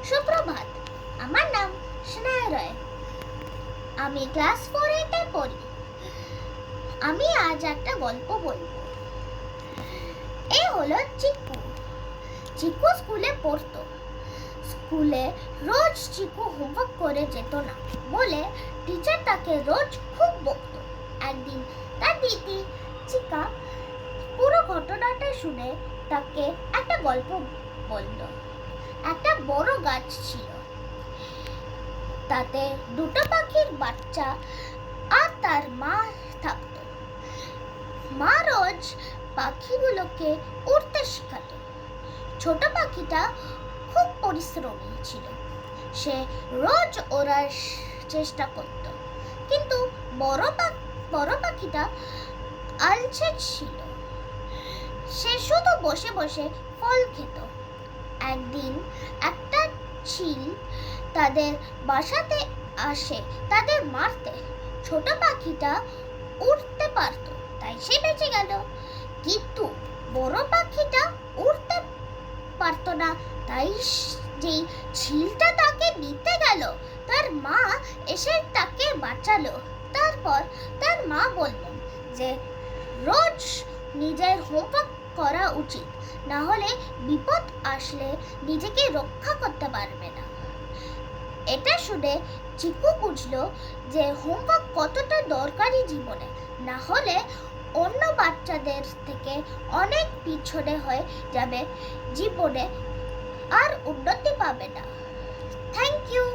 সুপ্রভাত, আমার নাম স্নেহা রায়। আমি ক্লাস 4 পড়ি। আমি আজ একটা গল্প বলবো। এ হলো চিকু। চিকু স্কুলে পড়তো। স্কুলে রোজ চিকু হোমওয়ার্ক করে যেত না বলে টিচার তাকে রোজ খুব বকতো। একদিন তার দিদি চিকা পুরো ঘটনাটা শুনে তাকে একটা গল্প বলল। একটা বড় গাছ ছিল, তাতে দুটো পাখির বাচ্চা আর তার মা থাকতো। মা রোজ পাখিগুলোকে উড়তে শেখাতো। ছোট পাখিটা খুব পরিশ্রমী ছিল। সে রোজ ওড়ার চেষ্টা করত, কিন্তু বড় পাখিটা আলসে ছিল। সে শুধু বসে বসে ফল খেত। একদিন একটা চিল তাদের বাসাতে আসে তাদের মারতে। ছোট পাখিটা উড়তে পারত, তাই সে বেঁচে গেল। কিন্তু বড় পাখিটা উড়তে পারত না, তাই যেই চিলটা তাকে নিতে গেল, তার মা এসে তাকে বাঁচালো। তারপর তার মা বললেন যে রোজ নিজের হোমওয়ার্ক করা উচিত, না হলে বিপদ আসলে নিজেকে রক্ষা করতে পারবে না। এটা শুনে চিকু বুঝলো যে হোমওয়ার্ক কতটা দরকারি জীবনে, না হলে অন্য বাচ্চাদের থেকে অনেক পিছনে হয়ে যাবে জীবনে, আর উন্নতি পাবে না। Thank you.